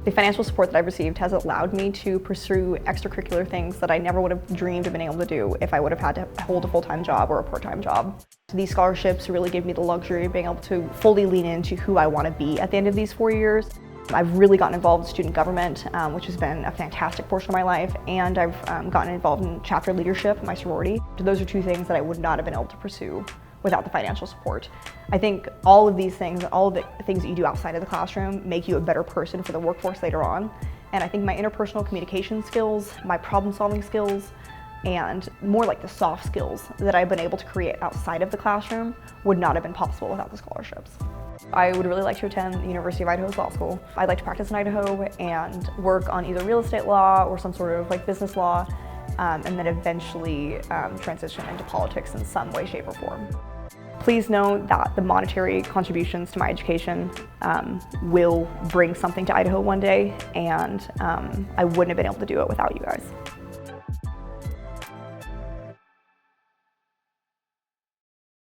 The financial support that I've received has allowed me to pursue extracurricular things that I never would have dreamed of being able to do if I would have had to hold a full-time job or a part-time job. These scholarships really give me the luxury of being able to fully lean into who I want to be at the end of these 4 years. I've really gotten involved in student government, which has been a fantastic portion of my life, and I've gotten involved in chapter leadership, my sorority. Those are two things that I would not have been able to pursue without the financial support. I think all of these things, all of the things that you do outside of the classroom make you a better person for the workforce later on. And I think my interpersonal communication skills, my problem-solving skills, and more like the soft skills that I've been able to create outside of the classroom would not have been possible without the scholarships. I would really like to attend the University of Idaho's law school. I'd like to practice in Idaho and work on either real estate law or some sort of business law, and then eventually transition into politics in some way, shape, or form. Please know that the monetary contributions to my education will bring something to Idaho one day, and I wouldn't have been able to do it without you guys.